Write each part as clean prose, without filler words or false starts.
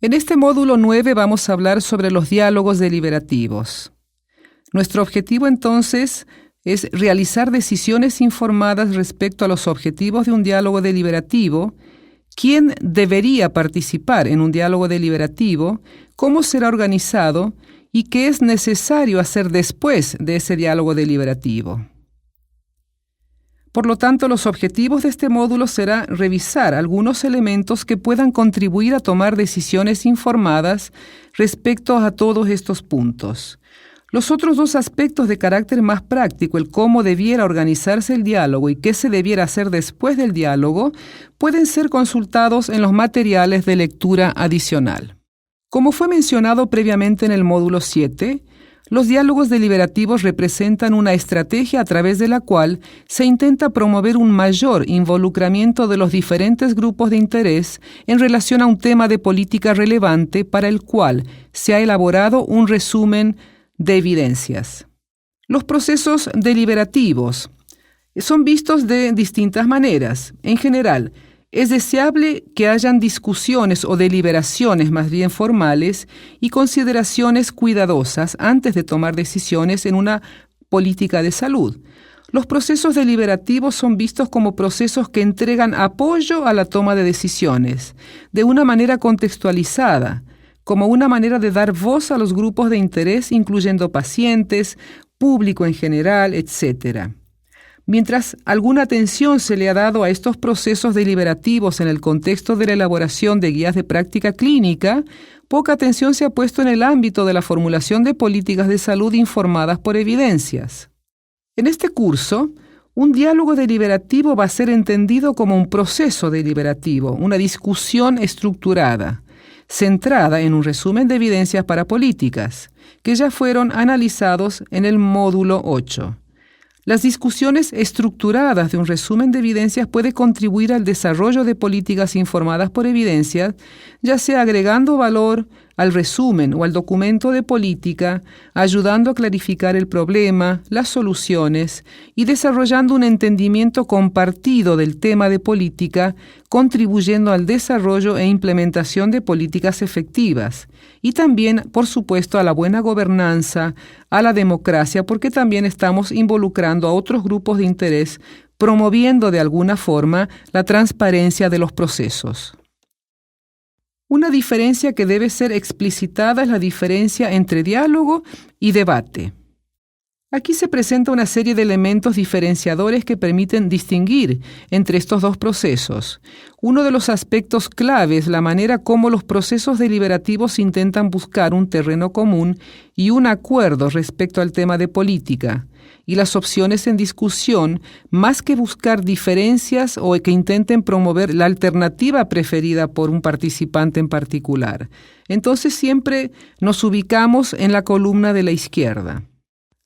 En este módulo 9 vamos a hablar sobre los diálogos deliberativos. Nuestro objetivo entonces es realizar decisiones informadas respecto a los objetivos de un diálogo deliberativo, quién debería participar en un diálogo deliberativo, cómo será organizado y qué es necesario hacer después de ese diálogo deliberativo. Por lo tanto, los objetivos de este módulo será revisar algunos elementos que puedan contribuir a tomar decisiones informadas respecto a todos estos puntos. Los otros dos aspectos de carácter más práctico, el cómo debiera organizarse el diálogo y qué se debiera hacer después del diálogo, pueden ser consultados en los materiales de lectura adicional. Como fue mencionado previamente en el módulo 7, los diálogos deliberativos representan una estrategia a través de la cual se intenta promover un mayor involucramiento de los diferentes grupos de interés en relación a un tema de política relevante para el cual se ha elaborado un resumen de evidencias. Los procesos deliberativos son vistos de distintas maneras. En general, es deseable que hayan discusiones o deliberaciones más bien formales y consideraciones cuidadosas antes de tomar decisiones en una política de salud. Los procesos deliberativos son vistos como procesos que entregan apoyo a la toma de decisiones, de una manera contextualizada, como una manera de dar voz a los grupos de interés, incluyendo pacientes, público en general, etc. Mientras alguna atención se le ha dado a estos procesos deliberativos en el contexto de la elaboración de guías de práctica clínica, poca atención se ha puesto en el ámbito de la formulación de políticas de salud informadas por evidencias. En este curso, un diálogo deliberativo va a ser entendido como un proceso deliberativo, una discusión estructurada, centrada en un resumen de evidencias para políticas, que ya fueron analizados en el módulo 8. Las discusiones estructuradas de un resumen de evidencias puede contribuir al desarrollo de políticas informadas por evidencias, ya sea agregando valor al resumen o al documento de política, ayudando a clarificar el problema, las soluciones y desarrollando un entendimiento compartido del tema de política, contribuyendo al desarrollo e implementación de políticas efectivas. Y también, por supuesto, a la buena gobernanza, a la democracia, porque también estamos involucrando a otros grupos de interés, promoviendo de alguna forma la transparencia de los procesos. Una diferencia que debe ser explicitada es la diferencia entre diálogo y debate. Aquí se presenta una serie de elementos diferenciadores que permiten distinguir entre estos dos procesos. Uno de los aspectos clave es la manera como los procesos deliberativos intentan buscar un terreno común y un acuerdo respecto al tema de política, y las opciones en discusión, más que buscar diferencias o que intenten promover la alternativa preferida por un participante en particular. Entonces siempre nos ubicamos en la columna de la izquierda.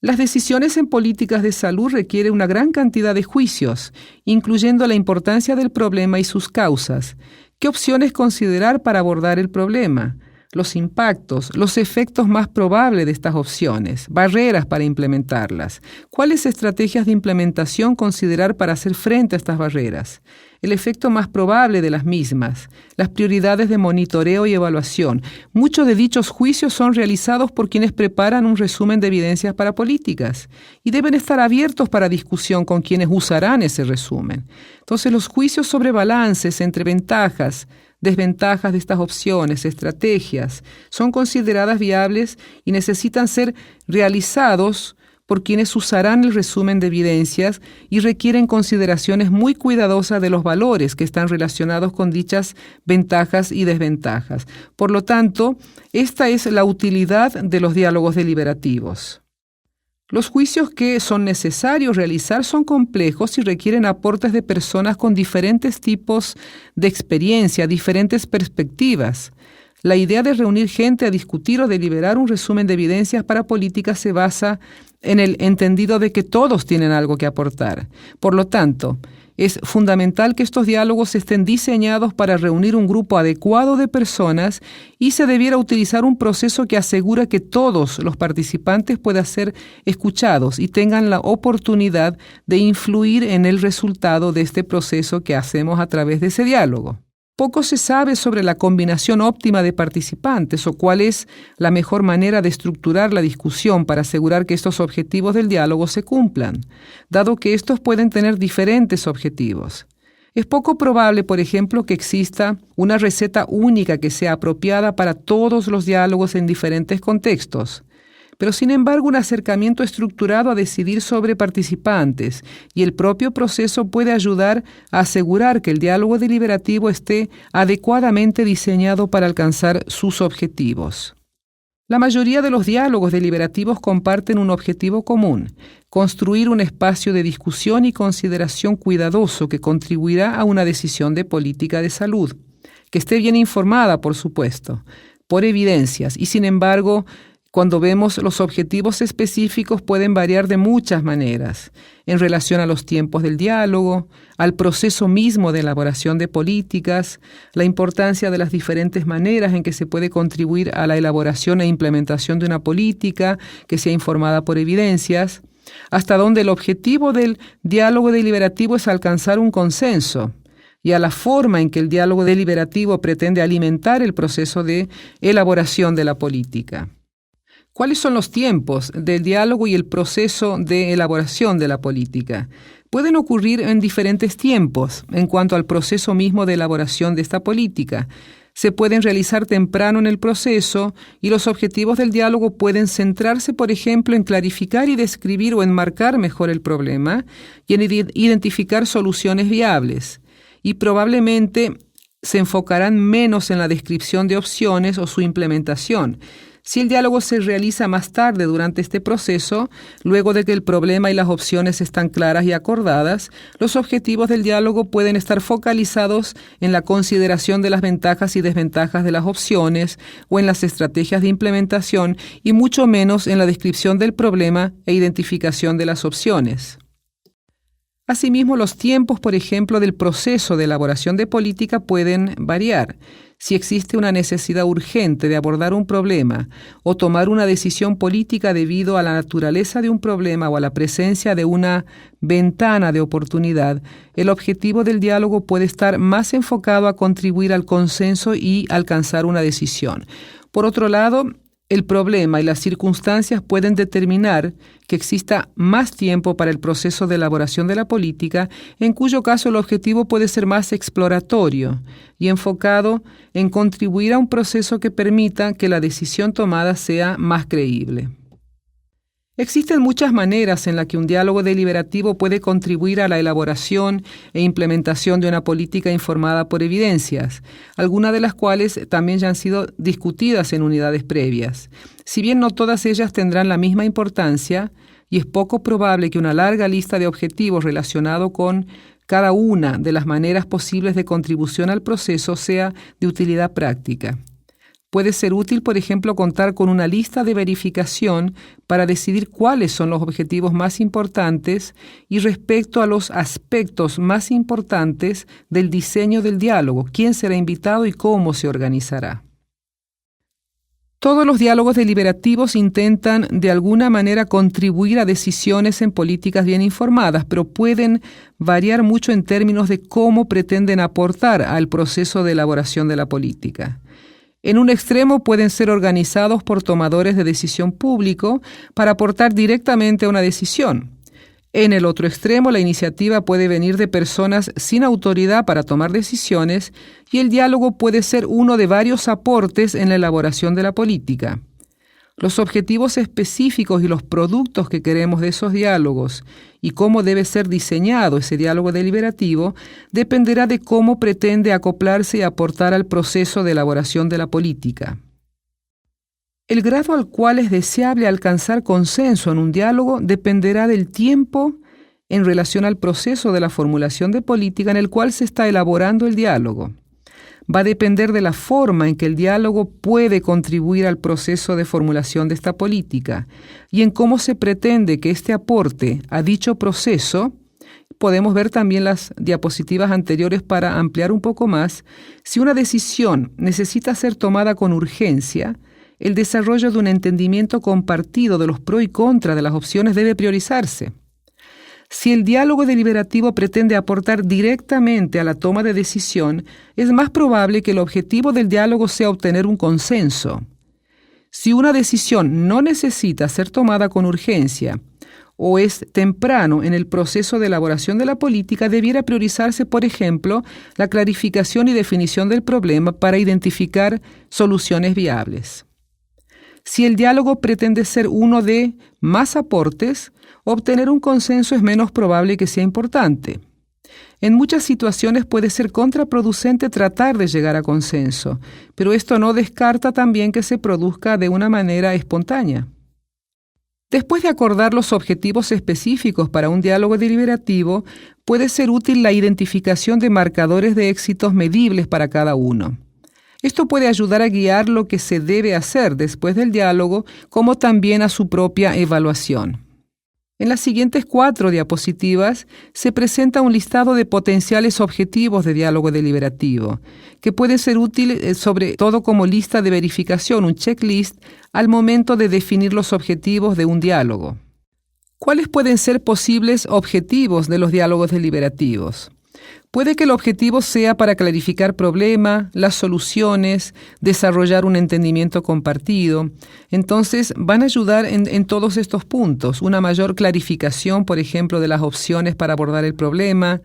Las decisiones en políticas de salud requieren una gran cantidad de juicios, incluyendo la importancia del problema y sus causas. ¿Qué opciones considerar para abordar el problema? Los impactos, los efectos más probables de estas opciones, barreras para implementarlas, cuáles estrategias de implementación considerar para hacer frente a estas barreras, el efecto más probable de las mismas, las prioridades de monitoreo y evaluación. Muchos de dichos juicios son realizados por quienes preparan un resumen de evidencias para políticas y deben estar abiertos para discusión con quienes usarán ese resumen. Entonces, los juicios sobre balances entre ventajas, desventajas de estas opciones, estrategias, son consideradas viables y necesitan ser realizados por quienes usarán el resumen de evidencias y requieren consideraciones muy cuidadosas de los valores que están relacionados con dichas ventajas y desventajas. Por lo tanto, esta es la utilidad de los diálogos deliberativos. Los juicios que son necesarios realizar son complejos y requieren aportes de personas con diferentes tipos de experiencia, diferentes perspectivas. La idea de reunir gente a discutir o deliberar un resumen de evidencias para políticas se basa en el entendido de que todos tienen algo que aportar. Por lo tanto, es fundamental que estos diálogos estén diseñados para reunir un grupo adecuado de personas y se debiera utilizar un proceso que asegura que todos los participantes puedan ser escuchados y tengan la oportunidad de influir en el resultado de este proceso que hacemos a través de ese diálogo. Poco se sabe sobre la combinación óptima de participantes o cuál es la mejor manera de estructurar la discusión para asegurar que estos objetivos del diálogo se cumplan, dado que estos pueden tener diferentes objetivos. Es poco probable, por ejemplo, que exista una receta única que sea apropiada para todos los diálogos en diferentes contextos. Pero, sin embargo, un acercamiento estructurado a decidir sobre participantes y el propio proceso puede ayudar a asegurar que el diálogo deliberativo esté adecuadamente diseñado para alcanzar sus objetivos. La mayoría de los diálogos deliberativos comparten un objetivo común: construir un espacio de discusión y consideración cuidadoso que contribuirá a una decisión de política de salud, que esté bien informada, por supuesto, por evidencias, y sin embargo, cuando vemos los objetivos específicos pueden variar de muchas maneras, en relación a los tiempos del diálogo, al proceso mismo de elaboración de políticas, la importancia de las diferentes maneras en que se puede contribuir a la elaboración e implementación de una política que sea informada por evidencias, hasta donde el objetivo del diálogo deliberativo es alcanzar un consenso, y a la forma en que el diálogo deliberativo pretende alimentar el proceso de elaboración de la política. ¿Cuáles son los tiempos del diálogo y el proceso de elaboración de la política? Pueden ocurrir en diferentes tiempos en cuanto al proceso mismo de elaboración de esta política. Se pueden realizar temprano en el proceso y los objetivos del diálogo pueden centrarse, por ejemplo, en clarificar y describir o enmarcar mejor el problema y en identificar soluciones viables. Y probablemente se enfocarán menos en la descripción de opciones o su implementación. Si el diálogo se realiza más tarde durante este proceso, luego de que el problema y las opciones están claras y acordadas, los objetivos del diálogo pueden estar focalizados en la consideración de las ventajas y desventajas de las opciones o en las estrategias de implementación y mucho menos en la descripción del problema e identificación de las opciones. Asimismo, los tiempos, por ejemplo, del proceso de elaboración de política pueden variar. Si existe una necesidad urgente de abordar un problema o tomar una decisión política debido a la naturaleza de un problema o a la presencia de una ventana de oportunidad, el objetivo del diálogo puede estar más enfocado a contribuir al consenso y alcanzar una decisión. Por otro lado, el problema y las circunstancias pueden determinar que exista más tiempo para el proceso de elaboración de la política, en cuyo caso el objetivo puede ser más exploratorio y enfocado en contribuir a un proceso que permita que la decisión tomada sea más creíble. Existen muchas maneras en las que un diálogo deliberativo puede contribuir a la elaboración e implementación de una política informada por evidencias, algunas de las cuales también ya han sido discutidas en unidades previas. Si bien no todas ellas tendrán la misma importancia, y es poco probable que una larga lista de objetivos relacionados con cada una de las maneras posibles de contribución al proceso sea de utilidad práctica. Puede ser útil, por ejemplo, contar con una lista de verificación para decidir cuáles son los objetivos más importantes y respecto a los aspectos más importantes del diseño del diálogo, quién será invitado y cómo se organizará. Todos los diálogos deliberativos intentan de alguna manera contribuir a decisiones en políticas bien informadas, pero pueden variar mucho en términos de cómo pretenden aportar al proceso de elaboración de la política. En un extremo pueden ser organizados por tomadores de decisión público para aportar directamente a una decisión. En el otro extremo, la iniciativa puede venir de personas sin autoridad para tomar decisiones y el diálogo puede ser uno de varios aportes en la elaboración de la política. Los objetivos específicos y los productos que queremos de esos diálogos y cómo debe ser diseñado ese diálogo deliberativo dependerá de cómo pretende acoplarse y aportar al proceso de elaboración de la política. El grado al cual es deseable alcanzar consenso en un diálogo dependerá del tiempo en relación al proceso de la formulación de política en el cual se está elaborando el diálogo. Va a depender de la forma en que el diálogo puede contribuir al proceso de formulación de esta política y en cómo se pretende que este aporte a dicho proceso. Podemos ver también las diapositivas anteriores para ampliar un poco más. Si una decisión necesita ser tomada con urgencia, el desarrollo de un entendimiento compartido de los pros y contras de las opciones debe priorizarse. Si el diálogo deliberativo pretende aportar directamente a la toma de decisión, es más probable que el objetivo del diálogo sea obtener un consenso. Si una decisión no necesita ser tomada con urgencia o es temprano en el proceso de elaboración de la política, debiera priorizarse, por ejemplo, la clarificación y definición del problema para identificar soluciones viables. Si el diálogo pretende ser uno de más aportes, obtener un consenso es menos probable que sea importante. En muchas situaciones puede ser contraproducente tratar de llegar a consenso, pero esto no descarta también que se produzca de una manera espontánea. Después de acordar los objetivos específicos para un diálogo deliberativo, puede ser útil la identificación de marcadores de éxitos medibles para cada uno. Esto puede ayudar a guiar lo que se debe hacer después del diálogo, como también a su propia evaluación. En las siguientes 4 diapositivas se presenta un listado de potenciales objetivos de diálogo deliberativo, que puede ser útil sobre todo como lista de verificación, un checklist, al momento de definir los objetivos de un diálogo. ¿Cuáles pueden ser posibles objetivos de los diálogos deliberativos? Puede que el objetivo sea para clarificar problema, las soluciones, desarrollar un entendimiento compartido. Entonces, van a ayudar en todos estos puntos. Una mayor clarificación, por ejemplo, de las opciones para abordar el problema,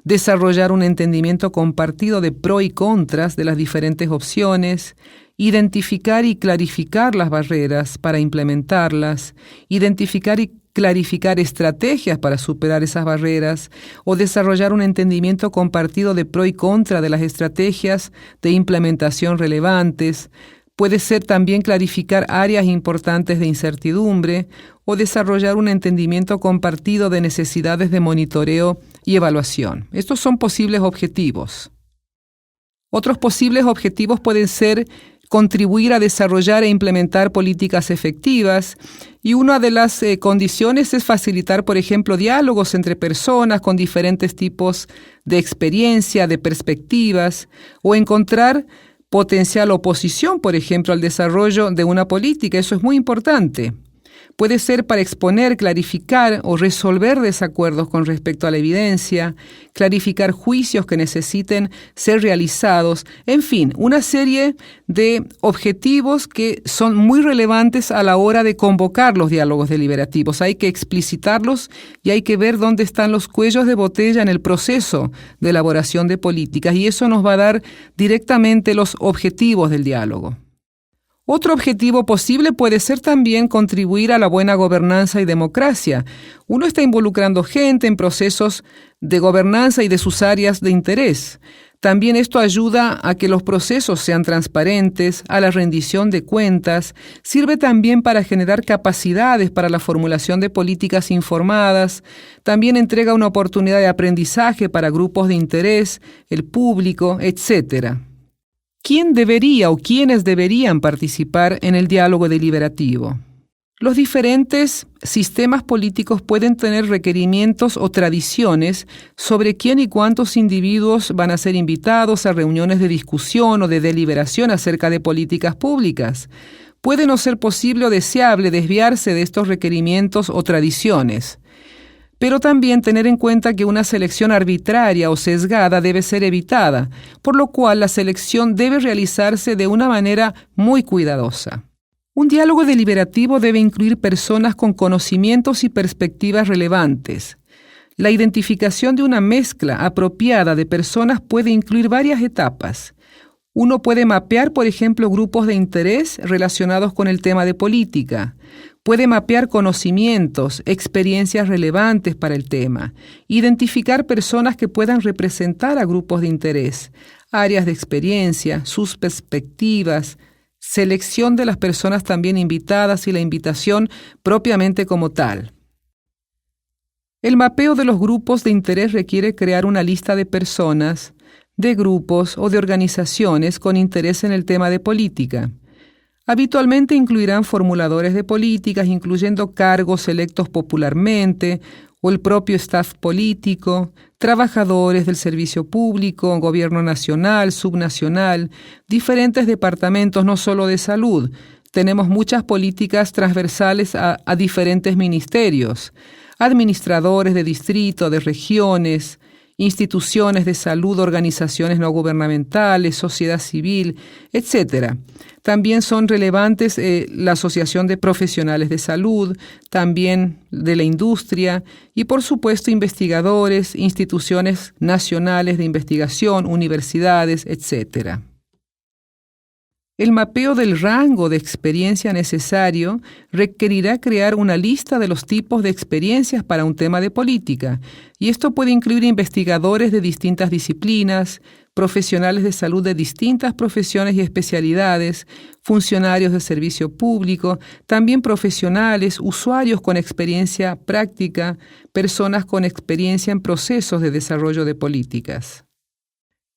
desarrollar un entendimiento compartido de pros y contras de las diferentes opciones, identificar y clarificar las barreras para implementarlas, identificar y clarificar estrategias para superar esas barreras o desarrollar un entendimiento compartido de pro y contra de las estrategias de implementación relevantes. Puede ser también clarificar áreas importantes de incertidumbre o desarrollar un entendimiento compartido de necesidades de monitoreo y evaluación. Estos son posibles objetivos. Otros posibles objetivos pueden ser contribuir a desarrollar e implementar políticas efectivas, y una de las condiciones es facilitar, por ejemplo, diálogos entre personas con diferentes tipos de experiencia, de perspectivas, o encontrar potencial oposición, por ejemplo, al desarrollo de una política. Eso es muy importante. Puede ser para exponer, clarificar o resolver desacuerdos con respecto a la evidencia, clarificar juicios que necesiten ser realizados, en fin, una serie de objetivos que son muy relevantes a la hora de convocar los diálogos deliberativos. Hay que explicitarlos y hay que ver dónde están los cuellos de botella en el proceso de elaboración de políticas, y eso nos va a dar directamente los objetivos del diálogo. Otro objetivo posible puede ser también contribuir a la buena gobernanza y democracia. Uno está involucrando gente en procesos de gobernanza y de sus áreas de interés. También esto ayuda a que los procesos sean transparentes, a la rendición de cuentas. Sirve también para generar capacidades para la formulación de políticas informadas. También entrega una oportunidad de aprendizaje para grupos de interés, el público, etc. ¿Quién debería o quiénes deberían participar en el diálogo deliberativo? Los diferentes sistemas políticos pueden tener requerimientos o tradiciones sobre quién y cuántos individuos van a ser invitados a reuniones de discusión o de deliberación acerca de políticas públicas. Puede no ser posible o deseable desviarse de estos requerimientos o tradiciones, pero también tener en cuenta que una selección arbitraria o sesgada debe ser evitada, por lo cual la selección debe realizarse de una manera muy cuidadosa. Un diálogo deliberativo debe incluir personas con conocimientos y perspectivas relevantes. La identificación de una mezcla apropiada de personas puede incluir varias etapas. Uno puede mapear, por ejemplo, grupos de interés relacionados con el tema de política. Puede mapear conocimientos, experiencias relevantes para el tema, identificar personas que puedan representar a grupos de interés, áreas de experiencia, sus perspectivas, selección de las personas también invitadas y la invitación propiamente como tal. El mapeo de los grupos de interés requiere crear una lista de personas, de grupos o de organizaciones con interés en el tema de política. Habitualmente incluirán formuladores de políticas, incluyendo cargos electos popularmente o el propio staff político, trabajadores del servicio público, gobierno nacional, subnacional, diferentes departamentos, no solo de salud. Tenemos muchas políticas transversales a diferentes ministerios. administradores de distrito, de regiones, instituciones de salud, organizaciones no gubernamentales, sociedad civil, etc. También son relevantes la Asociación de Profesionales de Salud, también de la industria y, por supuesto, investigadores, instituciones nacionales de investigación, universidades, etc. El mapeo del rango de experiencia necesario requerirá crear una lista de los tipos de experiencias para un tema de política, y esto puede incluir investigadores de distintas disciplinas, profesionales de salud de distintas profesiones y especialidades, funcionarios de servicio público, también profesionales, usuarios con experiencia práctica, personas con experiencia en procesos de desarrollo de políticas.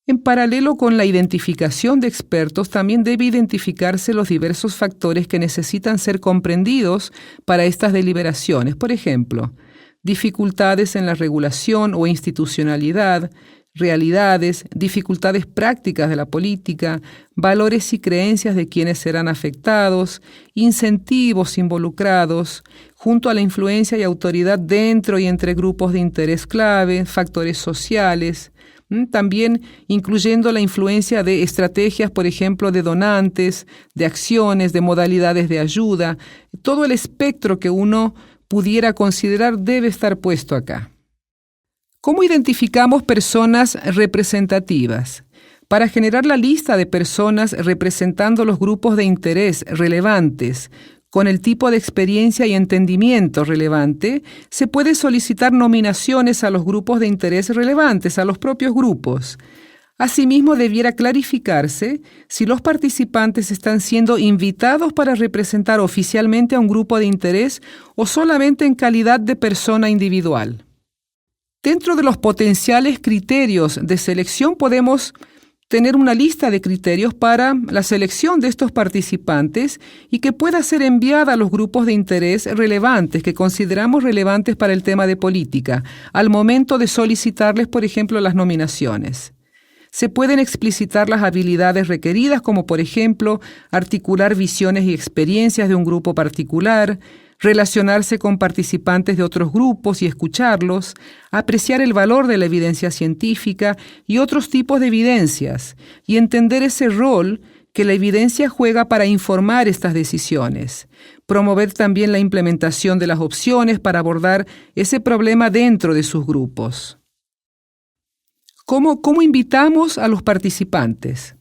En paralelo con la identificación de expertos, también debe identificarse los diversos factores que necesitan ser comprendidos para estas deliberaciones. Por ejemplo, dificultades en la regulación o institucionalidad, realidades, dificultades prácticas de la política, valores y creencias de quienes serán afectados, incentivos involucrados, junto a la influencia y autoridad dentro y entre grupos de interés clave, factores sociales, también incluyendo la influencia de estrategias, por ejemplo, de donantes, de acciones, de modalidades de ayuda. Todo el espectro que uno pudiera considerar debe estar puesto acá. ¿Cómo identificamos personas representativas? Para generar la lista de personas representando los grupos de interés relevantes, con el tipo de experiencia y entendimiento relevante, se puede solicitar nominaciones a los grupos de interés relevantes, a los propios grupos. Asimismo, debiera clarificarse si los participantes están siendo invitados para representar oficialmente a un grupo de interés o solamente en calidad de persona individual. Dentro de los potenciales criterios de selección podemos tener una lista de criterios para la selección de estos participantes y que pueda ser enviada a los grupos de interés relevantes que consideramos relevantes para el tema de política, al momento de solicitarles, por ejemplo, las nominaciones. Se pueden explicitar las habilidades requeridas, como por ejemplo, articular visiones y experiencias de un grupo particular, relacionarse con participantes de otros grupos y escucharlos, apreciar el valor de la evidencia científica y otros tipos de evidencias, y entender ese rol que la evidencia juega para informar estas decisiones. Promover también la implementación de las opciones para abordar ese problema dentro de sus grupos. ¿Cómo invitamos a los participantes?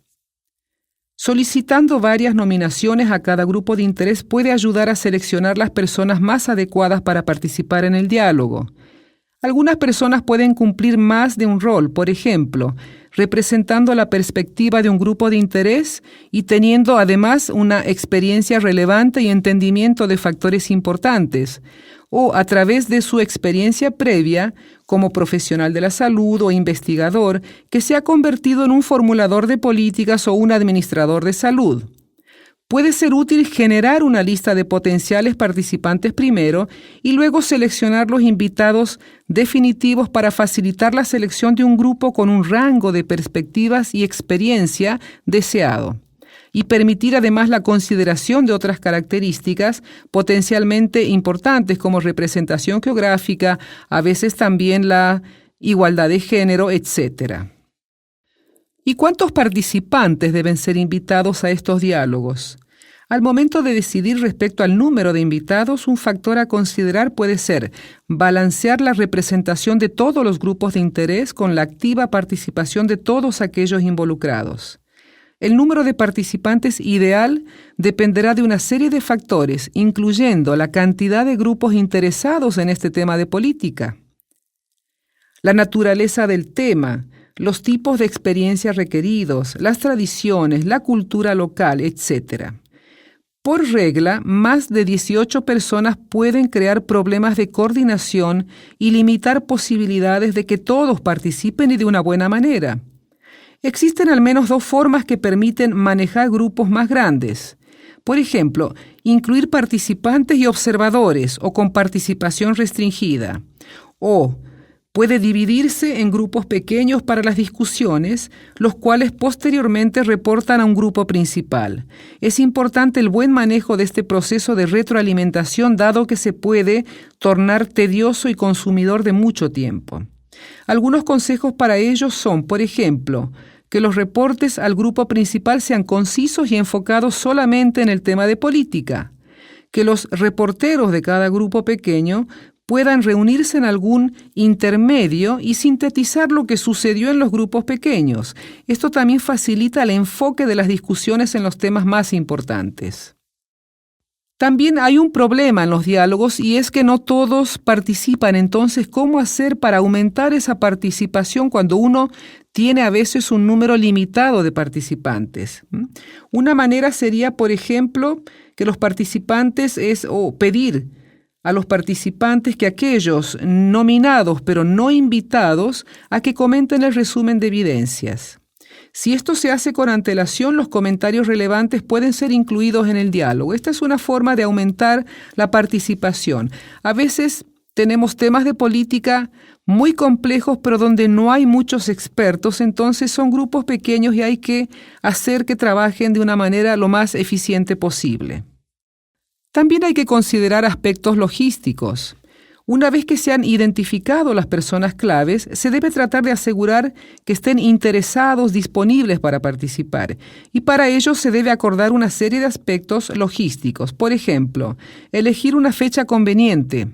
Solicitando varias nominaciones a cada grupo de interés puede ayudar a seleccionar las personas más adecuadas para participar en el diálogo. Algunas personas pueden cumplir más de un rol, por ejemplo, representando la perspectiva de un grupo de interés y teniendo además una experiencia relevante y entendimiento de factores importantes, o a través de su experiencia previa como profesional de la salud o investigador que se ha convertido en un formulador de políticas o un administrador de salud. Puede ser útil generar una lista de potenciales participantes primero y luego seleccionar los invitados definitivos para facilitar la selección de un grupo con un rango de perspectivas y experiencia deseado, y permitir además la consideración de otras características potencialmente importantes como representación geográfica, a veces también la igualdad de género, etc. ¿Y cuántos participantes deben ser invitados a estos diálogos? Al momento de decidir respecto al número de invitados, un factor a considerar puede ser balancear la representación de todos los grupos de interés con la activa participación de todos aquellos involucrados. El número de participantes ideal dependerá de una serie de factores, incluyendo la cantidad de grupos interesados en este tema de política, la naturaleza del tema, los tipos de experiencia requeridos, las tradiciones, la cultura local, etc. Por regla, más de 18 personas pueden crear problemas de coordinación y limitar posibilidades de que todos participen y de una buena manera. Existen al menos dos formas que permiten manejar grupos más grandes. Por ejemplo, incluir participantes y observadores o con participación restringida. O Puede dividirse en grupos pequeños para las discusiones, los cuales posteriormente reportan a un grupo principal. Es importante el buen manejo de este proceso de retroalimentación, dado que se puede tornar tedioso y consumidor de mucho tiempo. Algunos consejos para ello son, por ejemplo, que los reportes al grupo principal sean concisos y enfocados solamente en el tema de política, que los reporteros de cada grupo pequeño puedan reunirse en algún intermedio y sintetizar lo que sucedió en los grupos pequeños. Esto también facilita el enfoque de las discusiones en los temas más importantes. También hay un problema en los diálogos y es que no todos participan. Entonces, ¿cómo hacer para aumentar esa participación cuando uno tiene a veces un número limitado de participantes? Una manera sería, por ejemplo, que los participantes pedir a los participantes que aquellos nominados pero no invitados a que comenten el resumen de evidencias. Si esto se hace con antelación, los comentarios relevantes pueden ser incluidos en el diálogo. Esta es una forma de aumentar la participación. A veces tenemos temas de política muy complejos, pero donde no hay muchos expertos, entonces son grupos pequeños y hay que hacer que trabajen de una manera lo más eficiente posible. También hay que considerar aspectos logísticos. Una vez que se han identificado las personas claves, se debe tratar de asegurar que estén interesados, disponibles para participar. Y para ello se debe acordar una serie de aspectos logísticos. Por ejemplo, elegir una fecha conveniente.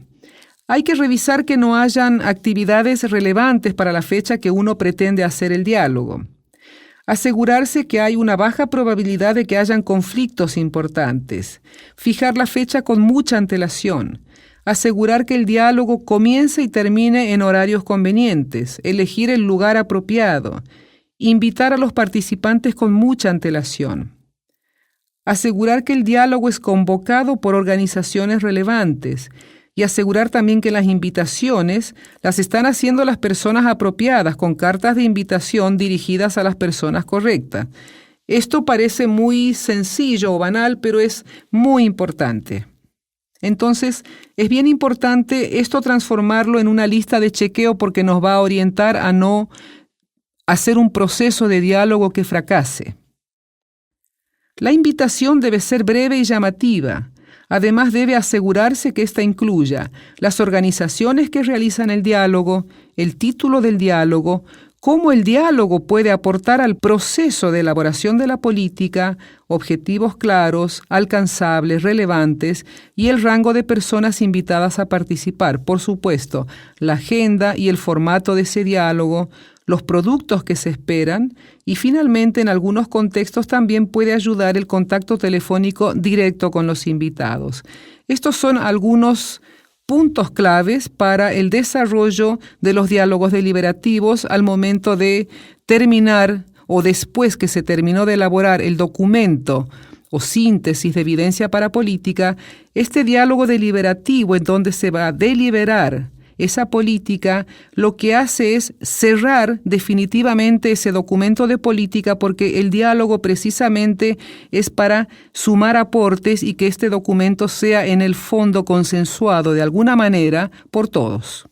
Hay que revisar que no hayan actividades relevantes para la fecha que uno pretende hacer el diálogo. Asegurarse que hay una baja probabilidad de que hayan conflictos importantes. Fijar la fecha con mucha antelación. Asegurar que el diálogo comience y termine en horarios convenientes. Elegir el lugar apropiado. Invitar a los participantes con mucha antelación. Asegurar que el diálogo es convocado por organizaciones relevantes. Y asegurar también que las invitaciones las están haciendo las personas apropiadas, con cartas de invitación dirigidas a las personas correctas. Esto parece muy sencillo o banal, pero es muy importante. Entonces, es bien importante esto transformarlo en una lista de chequeo porque nos va a orientar a no hacer un proceso de diálogo que fracase. La invitación debe ser breve y llamativa. Además, debe asegurarse que ésta incluya las organizaciones que realizan el diálogo, el título del diálogo, cómo el diálogo puede aportar al proceso de elaboración de la política, objetivos claros, alcanzables, relevantes y el rango de personas invitadas a participar. Por supuesto, la agenda y el formato de ese diálogo, los productos que se esperan y finalmente en algunos contextos también puede ayudar el contacto telefónico directo con los invitados. Estos son algunos puntos claves para el desarrollo de los diálogos deliberativos al momento de terminar o después que se terminó de elaborar el documento o síntesis de evidencia para política. Este diálogo deliberativo en donde se va a deliberar esa política, lo que hace es cerrar definitivamente ese documento de política porque el diálogo precisamente es para sumar aportes y que este documento sea en el fondo consensuado de alguna manera por todos.